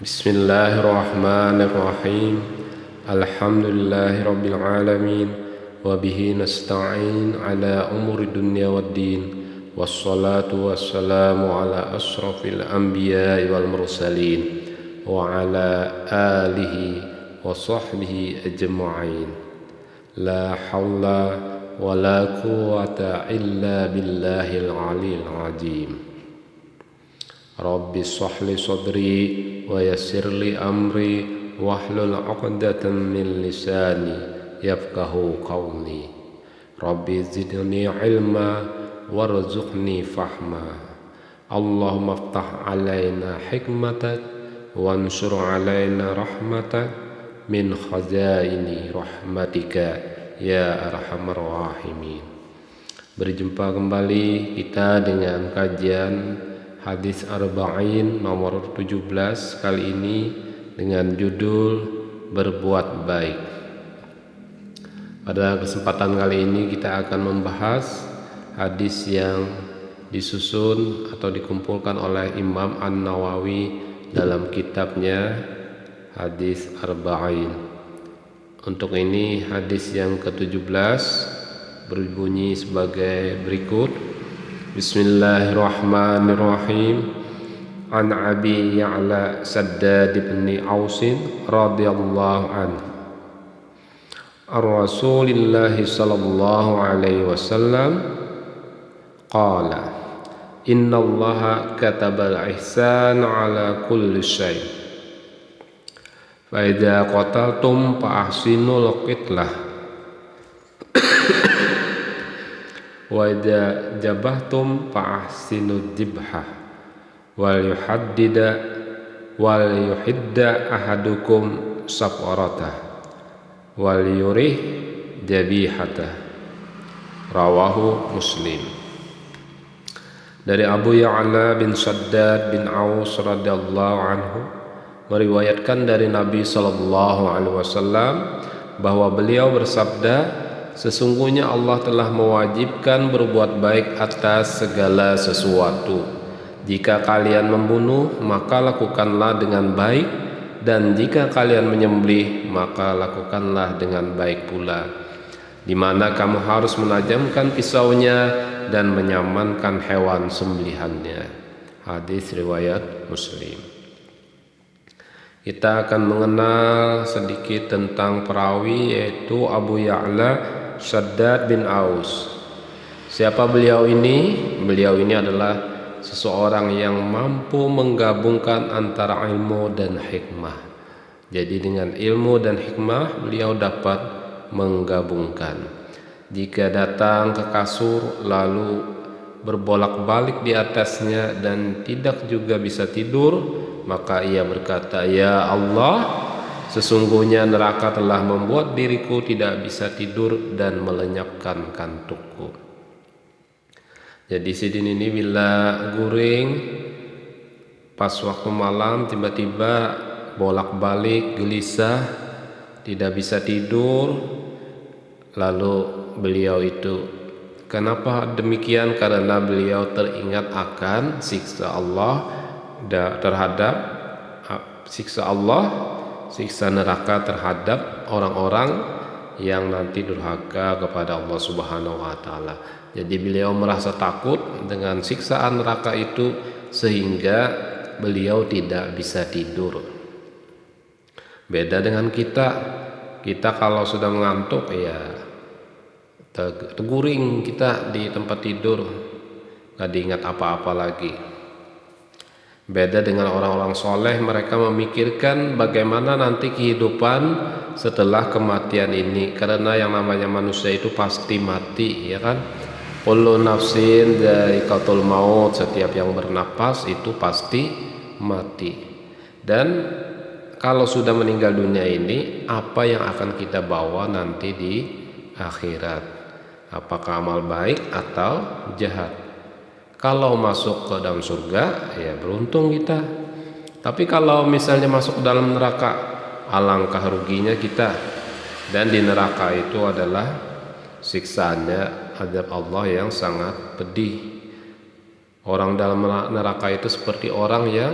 Bismillahirrahmanirrahim. Alhamdulillahi rabbil alamin. Wa bihi nasta'in ala umuri dunya waddin. Wassalatu wassalamu ala asrafil anbiya'i wal mursalin wa ala alihi wa sahbihi ajma'in. La hawla wa la quwwata illa billahil aliyyil azim. Rabbi shrahli sadri wa yassirli amri wahlul 'uqdatam min lisani yafqahu qawli. Rabbi zidni ilma warzuqni fahma. Allahumma iftah alaina hikmatak wansur alaina rahmatak min khazaini rahmatika ya arhamar rahimin. Berjumpa kembali kita dengan kajian hadis arba'in nomor 17 kali ini dengan judul berbuat baik. Pada kesempatan kali ini kita akan membahas hadis yang disusun atau dikumpulkan oleh Imam An-Nawawi dalam kitabnya Hadis Arba'in. Untuk ini hadis yang ke-17 berbunyi sebagai berikut. Bismillahirrahmanirrahim. An Abi Ya'la Shaddad bin Aus radhiyallahu anhu ar-Rasulillah sallallahu alaihi wasallam qala innallaha katabal ihsana ala kulli syai' fa idza qataltum fa ahsinul qitlah wa idza jabahtum fa ahsinud dibha wal yuhidda ahadukum saf'aratah wal yurih jabihatah. Rawahu Muslim. Dari Abu Ya'la bin Shaddad bin Aus radhiyallahu anhu meriwayatkan dari Nabi sallallahu alaihi wasallam bahwa beliau bersabda, sesungguhnya Allah telah mewajibkan berbuat baik atas segala sesuatu. Jika kalian membunuh, maka lakukanlah dengan baik, dan jika kalian menyembelih, maka lakukanlah dengan baik pula. Di mana kamu harus menajamkan pisaunya dan menyamankan hewan sembelihannya. Hadis riwayat Muslim. Kita akan mengenal sedikit tentang perawi, yaitu Abu Ya'la Shaddad bin Aus. Siapa beliau ini? Beliau ini adalah seseorang yang mampu menggabungkan antara ilmu dan hikmah. Jadi dengan ilmu dan hikmah beliau dapat menggabungkan. Jika datang ke kasur lalu berbolak-balik di atasnya dan tidak juga bisa tidur, maka ia berkata, "Ya Allah, sesungguhnya neraka telah membuat diriku tidak bisa tidur dan melenyapkan kantukku." Jadi sidin ini bila guring pas waktu malam tiba-tiba bolak-balik gelisah, tidak bisa tidur, lalu beliau itu kenapa demikian? Karena beliau teringat akan siksa Allah terhadap siksa neraka terhadap orang-orang yang nanti durhaka kepada Allah Subhanahu wa taala. Jadi beliau merasa takut dengan siksaan neraka itu sehingga beliau tidak bisa tidur. Beda dengan kita kalau sudah mengantuk ya terguring kita di tempat tidur, gak diingat apa-apa lagi. Beda dengan orang-orang soleh, mereka memikirkan bagaimana nanti kehidupan setelah kematian ini, karena yang namanya manusia itu pasti mati, ya kan? Kullu nafsin dha'iqatul maut, setiap yang bernapas itu pasti mati. Dan kalau sudah meninggal dunia ini, apa yang akan kita bawa nanti di akhirat? Apakah amal baik atau jahat? Kalau masuk ke dalam surga, ya beruntung kita. Tapi kalau misalnya masuk ke dalam neraka, alangkah ruginya kita. Dan di neraka itu adalah siksaannya azab Allah yang sangat pedih. Orang dalam neraka itu seperti orang yang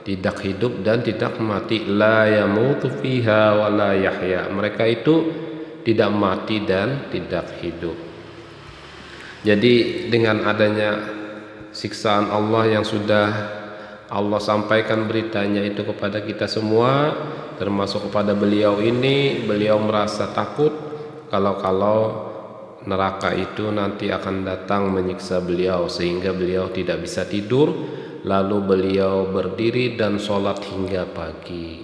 tidak hidup dan tidak mati. La yamutu fiha wa la yahya. Mereka itu tidak mati dan tidak hidup. Jadi dengan adanya siksaan Allah yang sudah Allah sampaikan beritanya itu kepada kita semua, termasuk kepada beliau ini, beliau merasa takut kalau neraka itu nanti akan datang menyiksa beliau, sehingga beliau tidak bisa tidur. Lalu beliau berdiri dan sholat hingga pagi.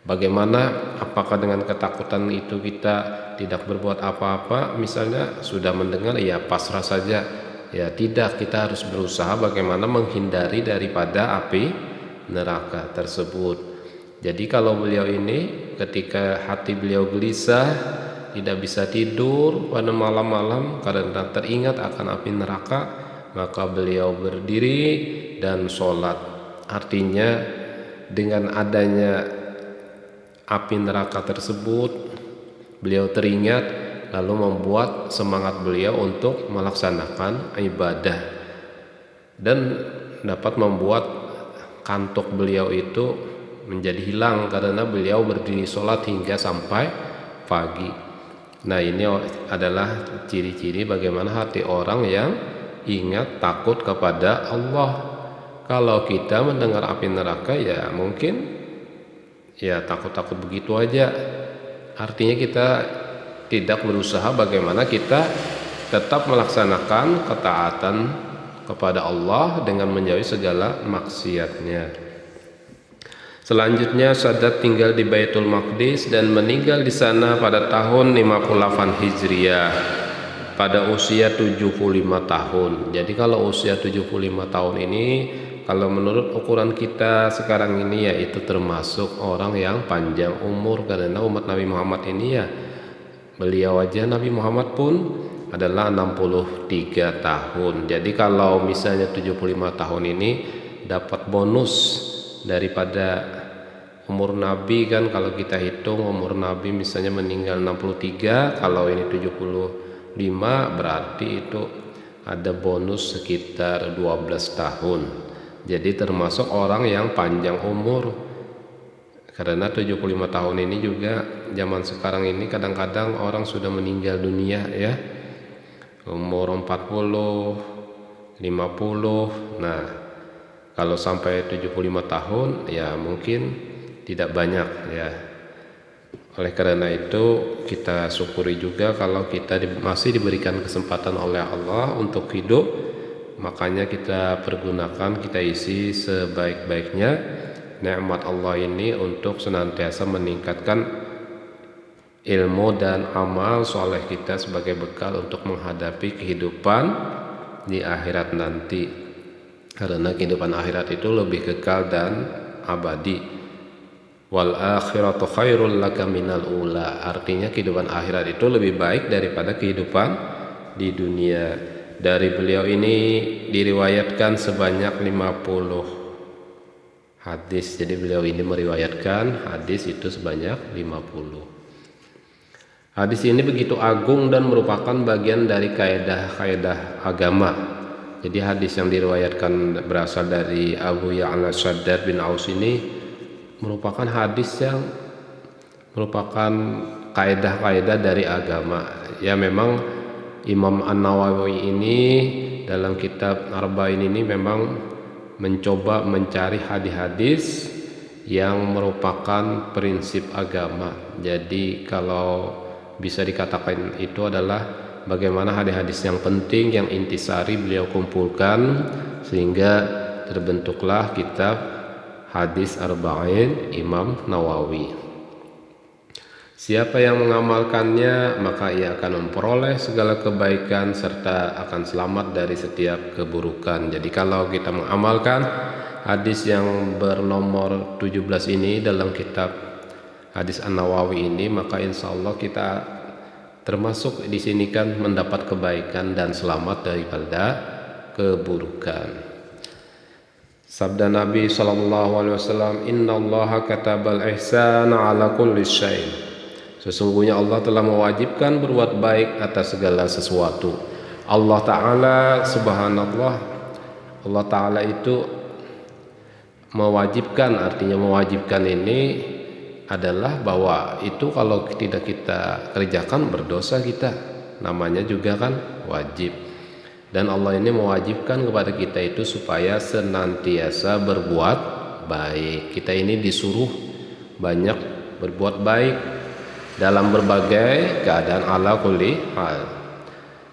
Bagaimana? Apakah dengan ketakutan itu kita tidak berbuat apa-apa? Misalnya sudah mendengar, ya pasrah saja. Ya tidak, kita harus berusaha bagaimana menghindari daripada api neraka tersebut. Jadi kalau beliau ini ketika hati beliau gelisah, tidak bisa tidur pada malam-malam karena teringat akan api neraka, maka beliau berdiri dan sholat. Artinya dengan adanya api neraka tersebut, beliau teringat, lalu membuat semangat beliau untuk melaksanakan ibadah dan dapat membuat kantuk beliau itu menjadi hilang karena beliau berdiri sholat hingga sampai pagi. Nah, ini adalah ciri-ciri bagaimana hati orang yang ingat takut kepada Allah. Kalau kita mendengar api neraka, ya mungkin ya takut-takut begitu aja. Artinya kita tidak berusaha bagaimana kita tetap melaksanakan ketaatan kepada Allah dengan menjauhi segala maksiatnya. Selanjutnya Sadat tinggal di Baitul Maqdis dan meninggal di sana pada tahun 58 Hijriah pada usia 75 tahun. Jadi kalau usia 75 tahun ini, kalau menurut ukuran kita sekarang ini, ya itu termasuk orang yang panjang umur, karena umat Nabi Muhammad ini ya, beliau aja Nabi Muhammad pun adalah 63 tahun. Jadi kalau misalnya 75 tahun ini dapat bonus daripada umur Nabi, kan kalau kita hitung umur Nabi misalnya meninggal 63, kalau ini 75 berarti itu ada bonus sekitar 12 tahun. Jadi termasuk orang yang panjang umur. Karena 75 tahun ini juga zaman sekarang ini kadang-kadang orang sudah meninggal dunia ya. Umur 40, 50. Nah, kalau sampai 75 tahun ya mungkin tidak banyak ya. Oleh karena itu kita syukuri juga kalau kita masih diberikan kesempatan oleh Allah untuk hidup, makanya kita pergunakan, kita isi sebaik-baiknya nikmat Allah ini untuk senantiasa meningkatkan ilmu dan amal soleh kita sebagai bekal untuk menghadapi kehidupan di akhirat nanti, karena kehidupan akhirat itu lebih kekal dan abadi. Wal akhiratu khairul laka minal ula. Artinya kehidupan akhirat itu lebih baik daripada kehidupan di dunia. Dari beliau ini diriwayatkan sebanyak 50 hadis. Jadi beliau ini meriwayatkan hadis itu sebanyak 50. Hadis ini begitu agung dan merupakan bagian dari kaidah-kaidah agama. Jadi hadis yang diriwayatkan berasal dari Abu Ya'la Shaddad bin Aus ini merupakan hadis yang merupakan kaidah-kaidah dari agama. Ya memang Imam An-Nawawi ini dalam kitab Arba'in ini memang mencoba mencari hadis-hadis yang merupakan prinsip agama. Jadi kalau bisa dikatakan itu adalah bagaimana hadis-hadis yang penting, yang intisari beliau kumpulkan, sehingga terbentuklah kitab Hadis Arba'in Imam Nawawi. Siapa yang mengamalkannya, maka ia akan memperoleh segala kebaikan serta akan selamat dari setiap keburukan. Jadi kalau kita mengamalkan hadis yang bernomor 17 ini dalam kitab Hadis An-Nawawi ini, maka insya Allah kita termasuk di sini kan mendapat kebaikan dan selamat daripada keburukan. Sabda Nabi SAW, Inna allaha katabal ihsana ala kulli syai'. Sesungguhnya Allah telah mewajibkan berbuat baik atas segala sesuatu. Allah Ta'ala, subhanallah, Allah Ta'ala itu mewajibkan, artinya mewajibkan ini adalah bahwa itu kalau tidak kita kerjakan berdosa kita, namanya juga kan wajib. Dan Allah ini mewajibkan kepada kita itu supaya senantiasa berbuat baik. Kita ini disuruh banyak berbuat baik dalam berbagai keadaan, ala kulli hal.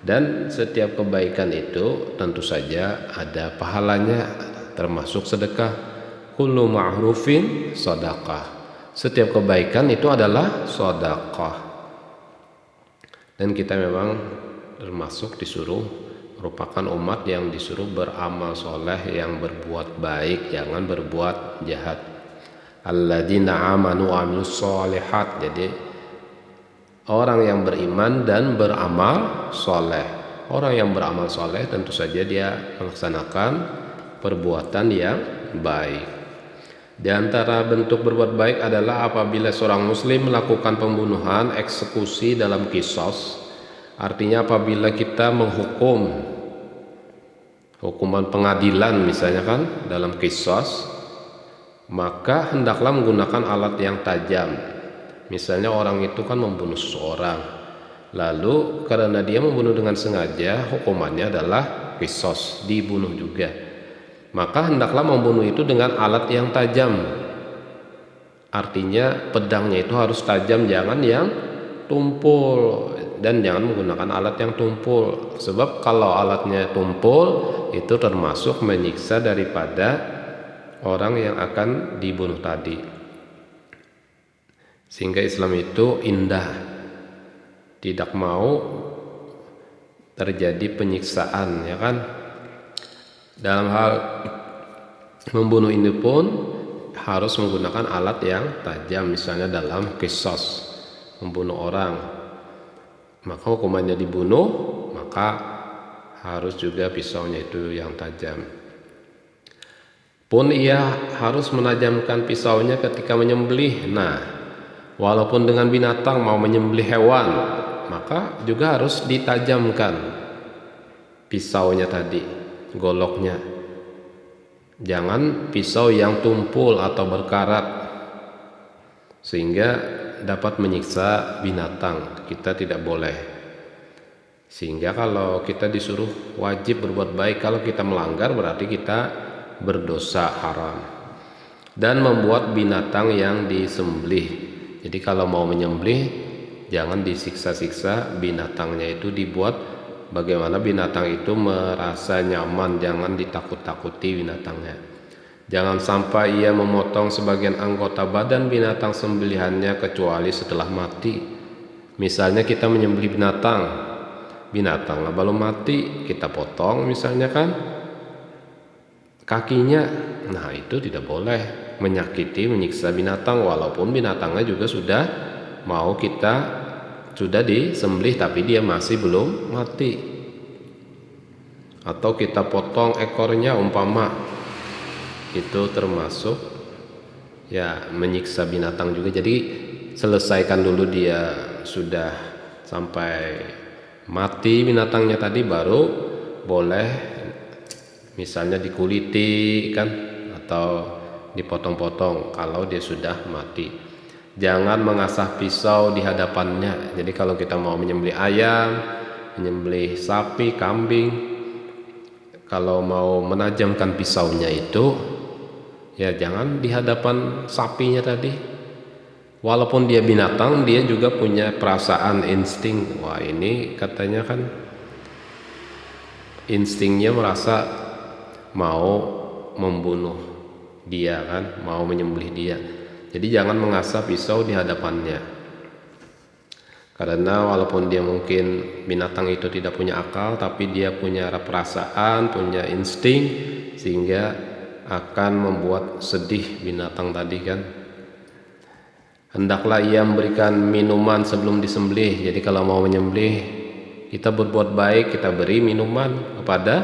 Dan setiap kebaikan itu tentu saja ada pahalanya, termasuk sedekah. Kullu ma'rufin sedekah. Setiap kebaikan itu adalah sedekah. Dan kita memang termasuk disuruh, merupakan umat yang disuruh beramal soleh, yang berbuat baik, jangan berbuat jahat. Alladzina amanu wa amilus sholihat. Jadi orang yang beriman dan beramal soleh. Orang yang beramal soleh tentu saja dia melaksanakan perbuatan yang baik. Di antara bentuk berbuat baik adalah apabila seorang muslim melakukan pembunuhan, eksekusi dalam kisos. Artinya apabila kita menghukum hukuman pengadilan misalnya kan dalam kisos, maka hendaklah menggunakan alat yang tajam. Misalnya orang itu kan membunuh seseorang, lalu karena dia membunuh dengan sengaja, hukumannya adalah kisos, dibunuh juga. Maka hendaklah membunuh itu dengan alat yang tajam. Artinya pedangnya itu harus tajam, jangan yang tumpul, dan jangan menggunakan alat yang tumpul. Sebab kalau alatnya tumpul itu termasuk menyiksa daripada orang yang akan dibunuh tadi. Sehingga Islam itu indah, tidak mau terjadi penyiksaan, ya kan? Dalam hal membunuh ini pun harus menggunakan alat yang tajam. Misalnya dalam kisos membunuh orang, maka hukumannya dibunuh, maka harus juga pisaunya itu yang tajam. Pun ia harus menajamkan pisaunya ketika menyembelih. Nah, walaupun dengan binatang mau menyembelih hewan, maka juga harus ditajamkan pisaunya tadi, goloknya. Jangan pisau yang tumpul atau berkarat sehingga dapat menyiksa binatang. Kita tidak boleh. Sehingga kalau kita disuruh wajib berbuat baik, kalau kita melanggar berarti kita berdosa haram. Dan membuat binatang yang disembelih. Jadi kalau mau menyembelih jangan disiksa-siksa binatangnya, itu dibuat bagaimana binatang itu merasa nyaman, jangan ditakut-takuti binatangnya. Jangan sampai ia memotong sebagian anggota badan binatang sembelihannya kecuali setelah mati. Misalnya kita menyembelih binatang belum mati, kita potong misalnya kan kakinya. Nah, itu tidak boleh menyakiti, menyiksa binatang, walaupun binatangnya juga sudah disembelih tapi dia masih belum mati. Atau kita potong ekornya umpama, itu termasuk ya menyiksa binatang juga. Jadi selesaikan dulu dia sudah sampai mati binatangnya tadi, baru boleh misalnya dikuliti kan, atau dipotong-potong kalau dia sudah mati. Jangan mengasah pisau di hadapannya. Jadi kalau kita mau menyembelih ayam, menyembelih sapi, kambing, kalau mau menajamkan pisaunya itu ya jangan di hadapan sapinya tadi. Walaupun dia binatang, dia juga punya perasaan, insting. Wah, ini katanya kan instingnya merasa mau membunuh dia kan, mau menyembelih dia. Jadi jangan mengasah pisau di hadapannya. Karena walaupun dia mungkin binatang itu tidak punya akal, tapi dia punya perasaan, punya insting, sehingga akan membuat sedih binatang tadi kan. Hendaklah ia memberikan minuman sebelum disembelih. Jadi kalau mau menyembelih, kita berbuat baik, kita beri minuman kepada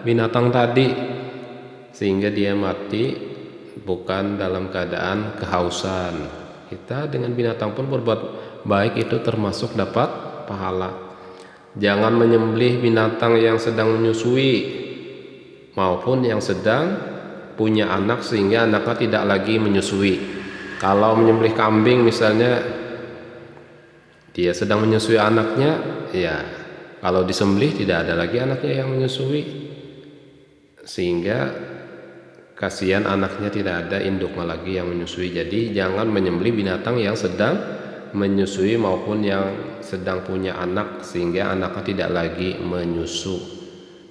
binatang tadi sehingga dia mati bukan dalam keadaan kehausan. Kita dengan binatang pun berbuat baik, itu termasuk dapat pahala. Jangan menyembelih binatang yang sedang menyusui maupun yang sedang punya anak sehingga anaknya tidak lagi menyusui. Kalau menyembelih kambing misalnya, dia sedang menyusui anaknya, ya kalau disembelih tidak ada lagi anaknya yang menyusui, sehingga kasihan anaknya tidak ada induknya lagi yang menyusui. Jadi jangan menyembelih binatang yang sedang menyusui maupun yang sedang punya anak sehingga anaknya tidak lagi menyusu.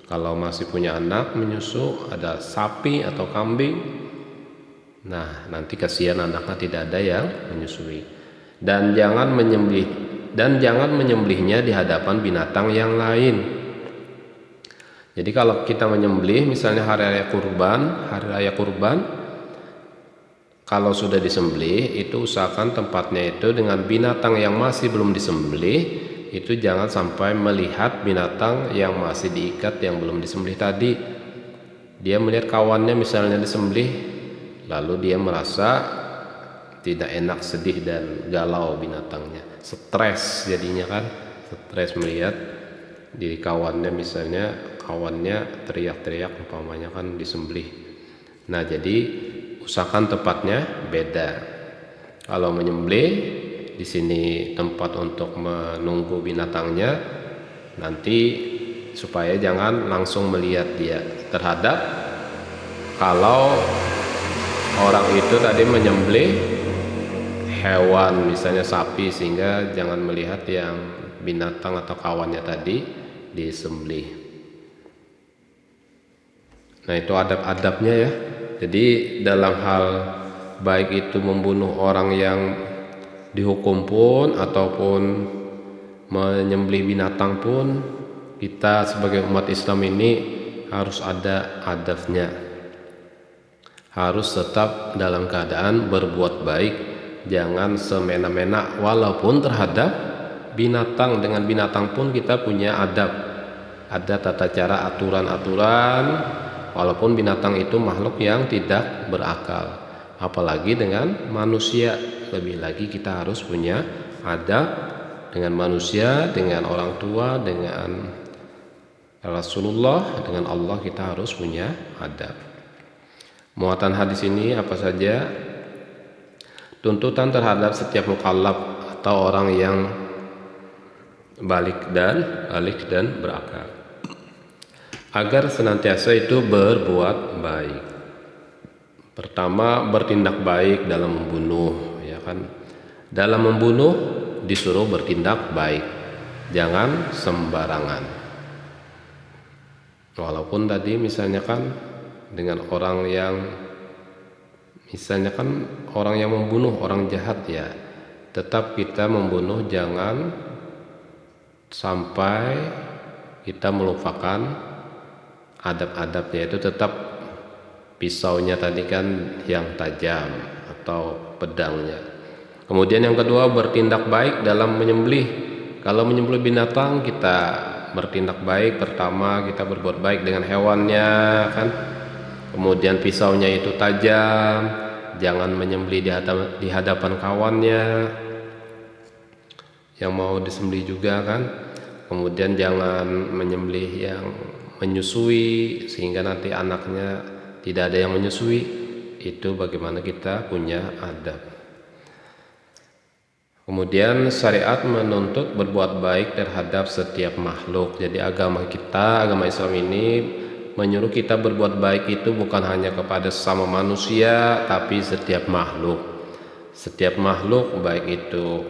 Kalau masih punya anak menyusu, ada sapi atau kambing, nah nanti kasihan anaknya tidak ada yang menyusui. Dan jangan menyembelihnya di hadapan binatang yang lain. Jadi kalau kita menyembelih misalnya hari raya kurban, kalau sudah disembelih itu usahakan tempatnya itu dengan binatang yang masih belum disembelih, itu jangan sampai melihat binatang yang masih diikat yang belum disembelih tadi. Dia melihat kawannya misalnya disembelih, lalu dia merasa tidak enak, sedih dan galau binatangnya, stres jadinya kan, stres melihat diri kawannya, misalnya kawannya teriak-teriak umpamanya kan disembelih. Nah jadi usahakan tempatnya beda. Kalau menyembelih di sini tempat untuk menunggu binatangnya, nanti supaya jangan langsung melihat dia terhadap, kalau orang itu tadi menyembelih hewan misalnya sapi, sehingga jangan melihat yang binatang atau kawannya tadi disembelih. Nah itu adab-adabnya ya. Jadi dalam hal baik itu membunuh orang yang dihukum pun ataupun menyembelih binatang pun, kita sebagai umat Islam ini harus ada adabnya, harus tetap dalam keadaan berbuat baik, jangan semena-mena. Walaupun terhadap binatang, dengan binatang pun kita punya adab, ada tata cara, aturan-aturan, walaupun binatang itu makhluk yang tidak berakal. Apalagi dengan manusia, lebih lagi kita harus punya adab dengan manusia, dengan orang tua, dengan Rasulullah, dengan Allah, kita harus punya adab. Muatan hadis ini apa saja? Tuntutan terhadap setiap mukallaf atau orang yang balik dan berakal, agar senantiasa itu berbuat baik. Pertama, bertindak baik dalam membunuh, ya kan? Dalam membunuh disuruh bertindak baik, jangan sembarangan. Walaupun tadi misalnya kan dengan orang yang misalnya kan orang yang membunuh orang jahat ya, tetap kita membunuh jangan sampai kita melupakan adab-adab, yaitu tetap pisaunya tadi kan yang tajam atau pedangnya. Kemudian yang kedua, bertindak baik dalam menyembelih. Kalau menyembelih binatang kita bertindak baik, pertama kita berbuat baik dengan hewannya kan. Kemudian pisaunya itu tajam, jangan menyembelih di hadapan kawannya yang mau disembelih juga kan. Kemudian jangan menyembelih yang menyusui sehingga nanti anaknya tidak ada yang menyusui. Itu bagaimana kita punya adab. Kemudian syariat menuntut berbuat baik terhadap setiap makhluk. Jadi agama kita, agama Islam ini menyuruh kita berbuat baik itu bukan hanya kepada sesama manusia, tapi setiap makhluk. Setiap makhluk, baik itu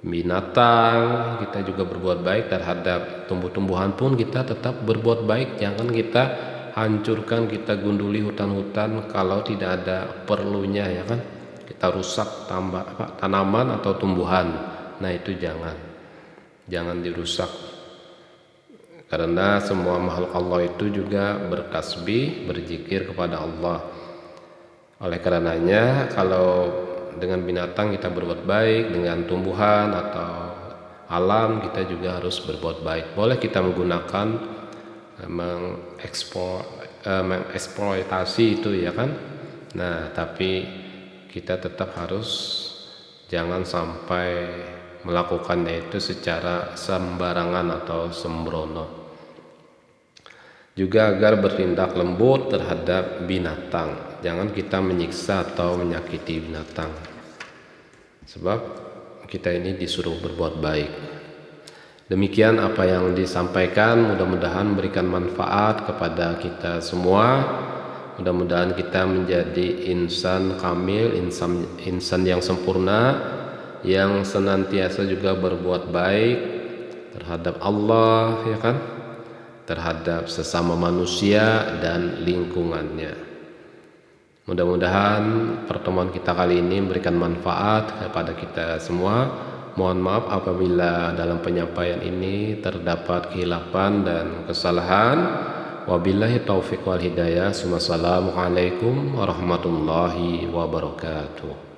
binatang, kita juga berbuat baik. Terhadap tumbuh-tumbuhan pun kita tetap berbuat baik. Jangan kita hancurkan, kita gunduli hutan-hutan kalau tidak ada perlunya, ya kan? Kita rusak tanaman atau tumbuhan. Nah itu jangan dirusak, karena semua makhluk Allah itu juga bertasbih, berzikir kepada Allah. Oleh karenanya kalau dengan binatang kita berbuat baik, dengan tumbuhan atau alam kita juga harus berbuat baik. Boleh kita menggunakan mengeksploitasi itu, ya kan? Nah tapi kita tetap harus jangan sampai melakukannya itu secara sembarangan atau sembrono. Juga agar bertindak lembut terhadap binatang. Jangan kita menyiksa atau menyakiti binatang. Sebab kita ini disuruh berbuat baik. Demikian apa yang disampaikan, mudah-mudahan memberikan manfaat kepada kita semua. Mudah-mudahan kita menjadi insan kamil, insan yang sempurna, yang senantiasa juga berbuat baik terhadap Allah, ya kan? Terhadap sesama manusia dan lingkungannya. Mudah-mudahan pertemuan kita kali ini memberikan manfaat kepada kita semua. Mohon maaf apabila dalam penyampaian ini terdapat kehilapan dan kesalahan. Wabillahi taufiq wal hidayah. Wassalamualaikum warahmatullahi wabarakatuh.